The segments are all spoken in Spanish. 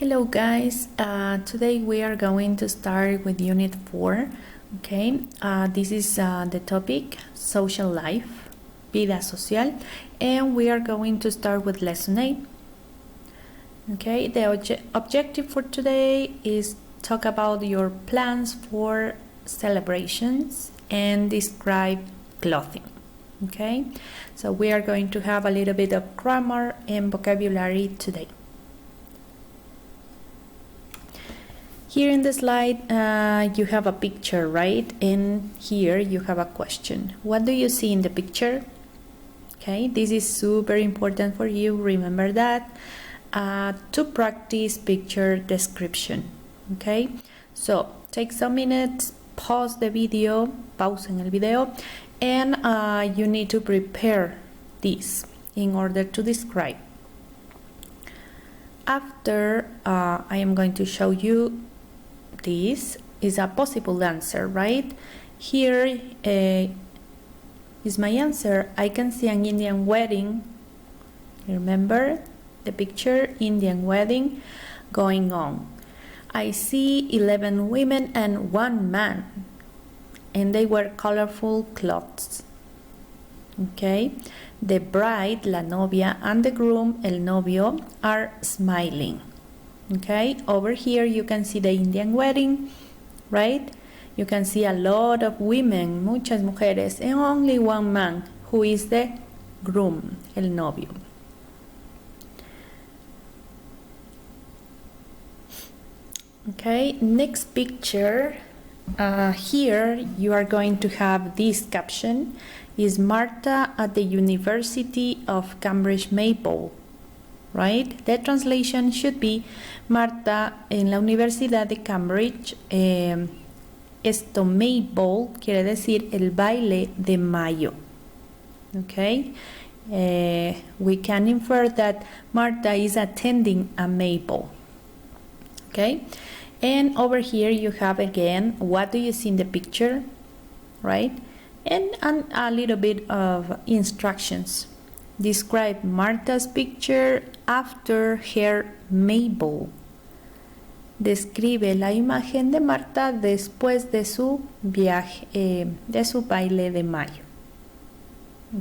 Hello guys, today we are going to start with Unit 4, okay? This is the topic, social life, vida social, and we are going to start with Lesson 8. Okay, the objective for today is talk about your plans for celebrations and describe clothing. Okay, so we are going to have a little bit of grammar and vocabulary today. Here in the slide, you have a picture, right? And here you have a question. What do you see in the picture? Okay, this is super important for you. Remember that to practice picture description. Okay, so take some minutes, pause the video, pausen el video, and you need to prepare this in order to describe. After I am going to show you this is a possible answer, right? Here is my answer. I can see an Indian wedding. Remember the picture, Indian wedding going on. I see 11 women and 1 man, and they wear colorful clothes. Okay, the bride, la novia, and the groom, el novio, are smiling. Okay, over here you can see the Indian wedding, right? You can see a lot of women, muchas mujeres, and only 1 man, who is the groom, el novio. Okay, next picture. Here you are going to have this caption, is Marta at the University of Cambridge Maypole. Right? The translation should be Marta en la Universidad de Cambridge. Esto Maypole quiere decir el baile de mayo. Okay? We can infer that Marta is attending a Maypole. Okay? And over here you have again, what do you see in the picture? Right? And a little bit of instructions. Describe Marta's picture after her Maypole. Describe la imagen de Marta después de su viaje, de su baile de mayo.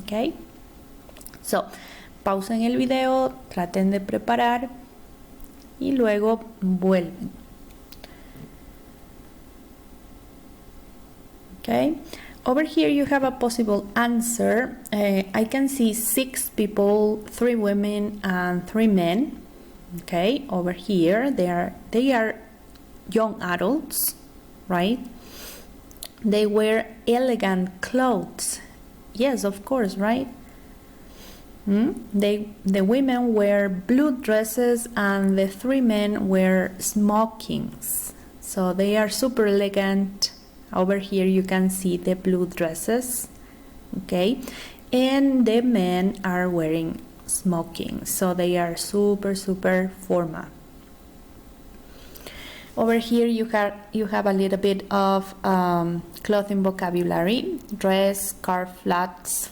Okay. So, pausen el video, traten de preparar y luego vuelven. Okay. Over here you have a possible answer. I can see 6 people, 3 women and 3 men. Okay, over here they are young adults, right? They wear elegant clothes. Yes, of course, right? The women wear blue dresses and the 3 men wear smokings. So they are super elegant. Over here you can see the blue dresses, okay, and the men are wearing smoking, so they are super formal. Over here you have a little bit of clothing vocabulary. Dress, scarf, flats,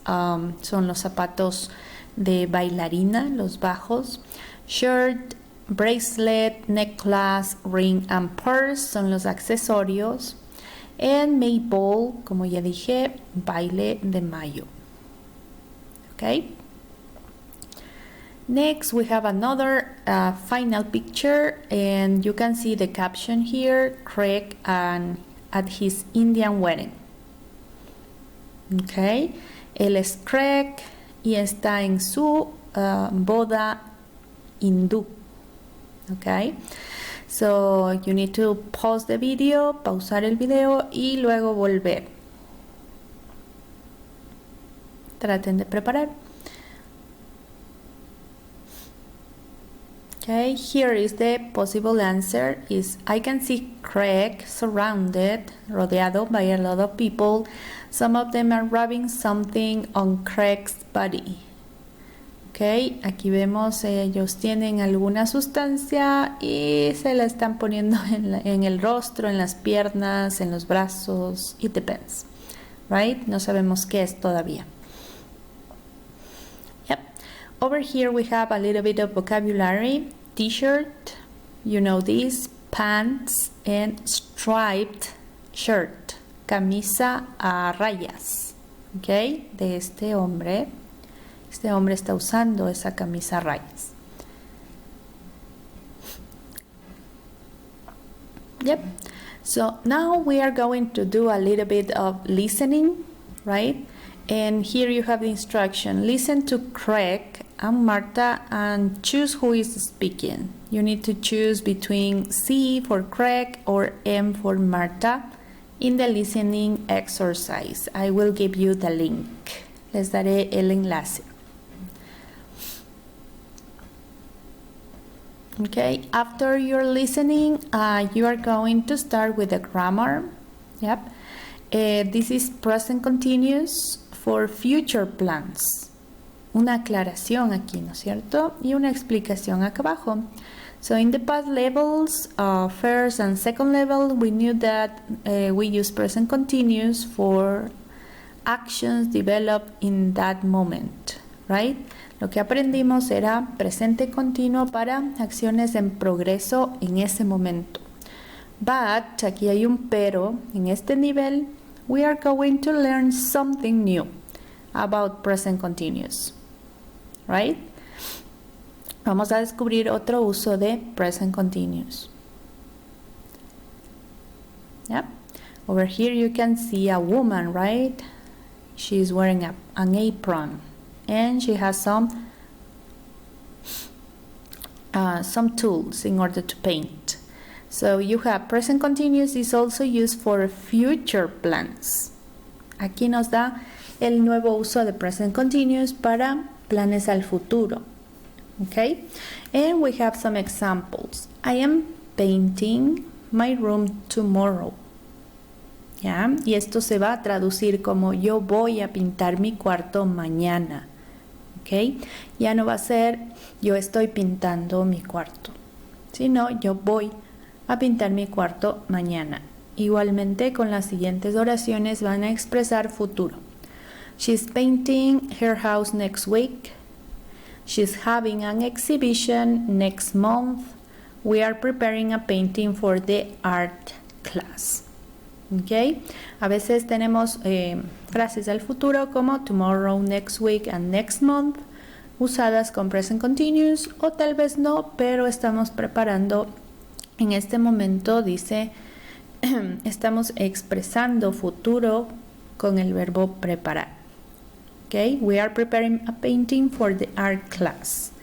son los zapatos de bailarina, los bajos. Shirt, bracelet, necklace, ring and purse son los accesorios. And Maypole, como ya dije, baile de mayo. Okay. Next we have another final picture, and you can see the caption here, Craig at his Indian wedding. Okay. Él es Craig y está en su boda hindú. Okay, so you need to pause the video, pausar el video y luego volver. Traten de preparar. Okay, here is the possible answer is I can see Craig surrounded, rodeado by a lot of people. Some of them are rubbing something on Craig's body. Okay, aquí vemos ellos tienen alguna sustancia y se la están poniendo en el rostro, en las piernas, en los brazos. It depends, right? No sabemos qué es todavía. Yep. Over here we have a little bit of vocabulary. t-shirt, you know this, pants, and striped shirt, camisa a rayas, ¿ok? De este hombre. Este hombre está usando esa camisa a rayas. Yep. So now we are going to do a little bit of listening, right? And here you have the instruction. Listen to Craig and Marta and choose who is speaking. You need to choose between C for Craig or M for Marta in the listening exercise. I will give you the link. Les daré el enlace. Okay, after you're listening, you are going to start with the grammar. Yep. This is present continuous for future plans. Una aclaración aquí, ¿no es cierto? Y una explicación acá abajo. So in the past levels, first and second level, we knew that we use present continuous for actions developed in that moment, right? Lo que aprendimos era presente continuo para acciones en progreso en ese momento. But, aquí hay un pero, en este nivel, we are going to learn something new about present continuous, right? Vamos a descubrir otro uso de present continuous. Yep. Over here you can see a woman, right? She's wearing an apron. And she has some tools in order to paint. So you have present continuous is also used for future plans. Aquí nos da el nuevo uso de present continuous para planes al futuro. Okay? And we have some examples. I am painting my room tomorrow. ¿Ya? Y esto se va a traducir como yo voy a pintar mi cuarto mañana. ¿Ok? Ya no va a ser yo estoy pintando mi cuarto, sino yo voy a pintar mi cuarto mañana. Igualmente con las siguientes oraciones van a expresar futuro. She's painting her house next week. She's having an exhibition next month. We are preparing a painting for the art class. Okay. A veces tenemos frases del futuro como tomorrow, next week and next month usadas con present continuous o tal vez no, pero estamos preparando en este momento, dice, estamos expresando futuro con el verbo preparar. Okay. We are preparing a painting for the art class.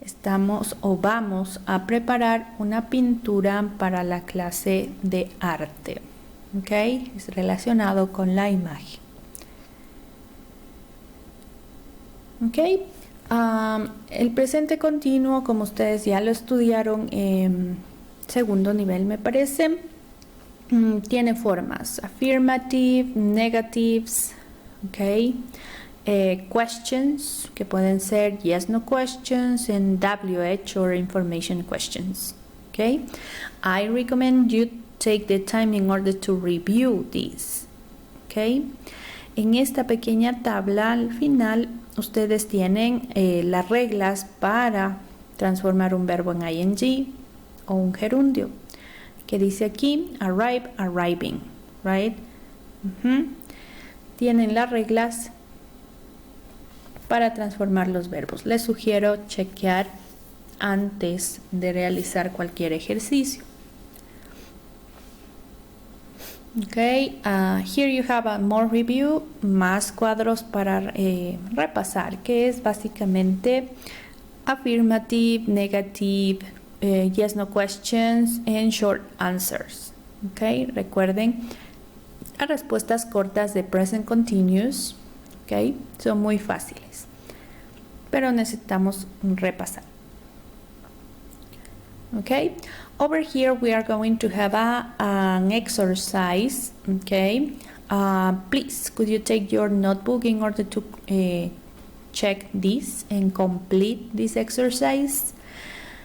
Estamos o vamos a preparar una pintura para la clase de arte. ¿Ok? Es relacionado con la imagen. ¿Ok? El presente continuo, como ustedes ya lo estudiaron en segundo nivel, me parece, tiene formas affirmative, negatives, ¿ok? Questions, que pueden ser yes, no questions, and WH or information questions. Okay, I recommend you take the time in order to review these. Okay, en esta pequeña tabla al final ustedes tienen las reglas para transformar un verbo en ing o un gerundio, que dice aquí arrive, arriving, right? Tienen las reglas para transformar los verbos. Les sugiero chequear antes de realizar cualquier ejercicio. Okay, here you have a more review, más cuadros para repasar, que es básicamente affirmative, negative, yes, no questions, and short answers. Okay, recuerden, las respuestas cortas de present continuous, okay, son muy fáciles, pero necesitamos repasar. Okay, over here we are going to have an exercise. Okay, please could you take your notebook in order to check this and complete this exercise.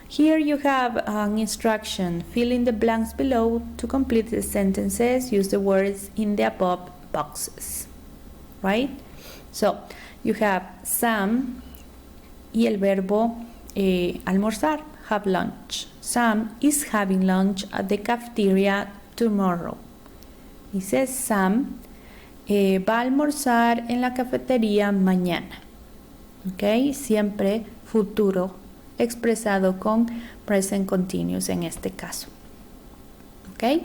Here you have an instruction. Fill in the blanks below. To complete the sentences, use the words in the above boxes. Right? So, you have Sam y el verbo almorzar, have lunch. Sam is having lunch at the cafeteria tomorrow. Dice Sam va a almorzar en la cafetería mañana. ¿Ok? Siempre futuro expresado con present continuous en este caso. ¿Ok?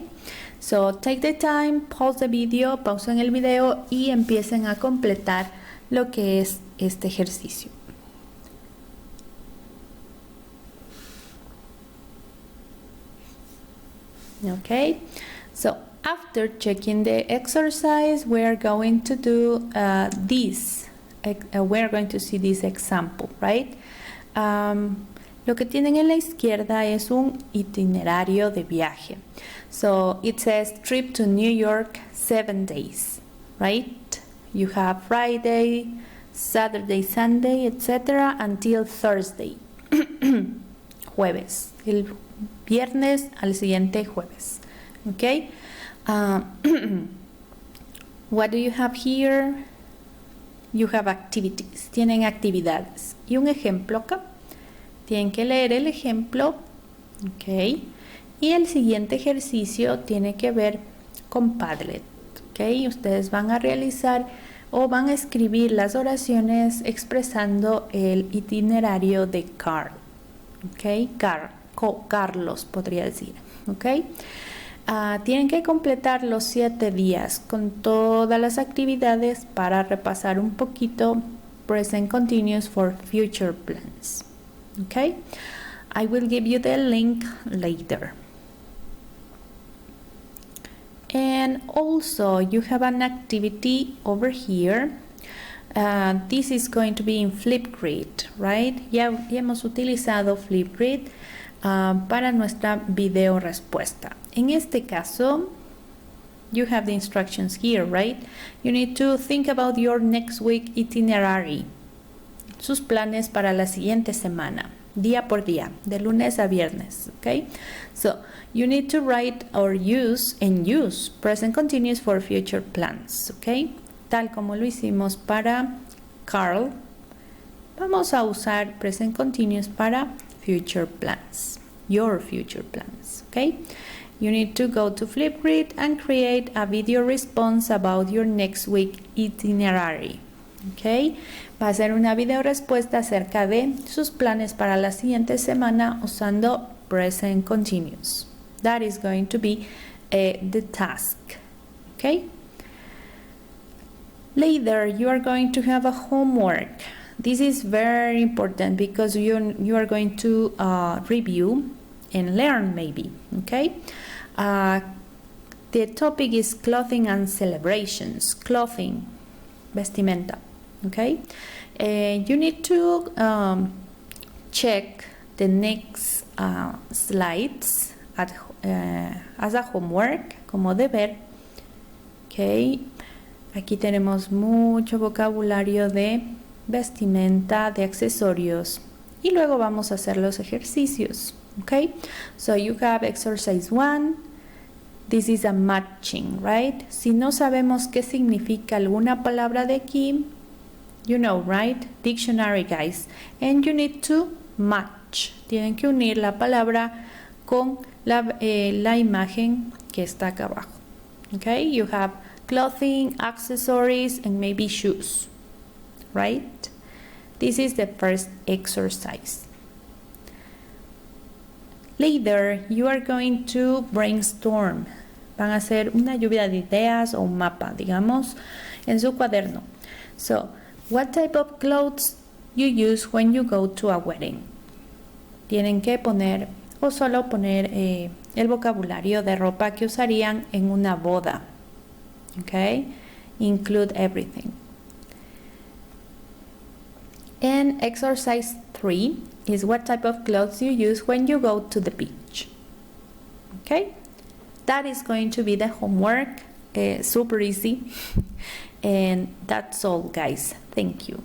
So, take the time, pause the video, pausen el video y empiecen a completar lo que es este ejercicio. Okay, so after checking the exercise, we are going to do this. We are going to see this example, right? Lo que tienen en la izquierda es un itinerario de viaje. So it says trip to New York, 7 days, right? You have Friday, Saturday, Sunday, etc. until Thursday, jueves, el viernes al siguiente jueves, okay? What do you have here? You have activities, tienen actividades. Y un ejemplo acá. Tienen que leer el ejemplo, ok. Y el siguiente ejercicio tiene que ver con Padlet, ok. Ustedes van a realizar o van a escribir las oraciones expresando el itinerario de Carl, ok. Carlos podría decir, ok. Tienen que completar los 7 días con todas las actividades para repasar un poquito present continuous for future plans. Okay, I will give you the link later. And also you have an activity over here. This is going to be in Flipgrid, right? Ya hemos utilizado Flipgrid para nuestra video respuesta. En este caso, you have the instructions here, right? You need to think about your next week itinerary. Sus planes para la siguiente semana, día por día, de lunes a viernes, okay? So, you need to write or use present continuous for future plans, okay? Tal como lo hicimos para Carl, vamos a usar present continuous para future plans, your future plans, okay? You need to go to Flipgrid and create a video response about your next week itinerary. Okay. Va a ser una video respuesta acerca de sus planes para la siguiente semana usando present continuous. That is going to be the task. Okay. Later, you are going to have a homework. This is very important because you are going to review and learn maybe. Okay. The topic is clothing and celebrations. Clothing, vestimenta. Okay, you need to check the next slides as a homework, como deber. Okay, aquí tenemos mucho vocabulario de vestimenta, de accesorios, y luego vamos a hacer los ejercicios. Okay, so you have exercise 1. This is a matching, right? Si no sabemos qué significa alguna palabra de aquí, you know, right? Dictionary, guys. And you need to match. Tienen que unir la palabra con la imagen que está acá abajo. Okay, you have clothing, accessories, and maybe shoes, right? This is the first exercise. Later, you are going to brainstorm. Van a hacer una lluvia de ideas o un mapa, digamos, en su cuaderno. So, what type of clothes you use when you go to a wedding? Tienen que poner o solo poner el vocabulario de ropa que usarían en una boda. Okay? Include everything. And exercise 3 is what type of clothes you use when you go to the beach. Okay? That is going to be the homework. Super easy. And that's all, guys. Thank you.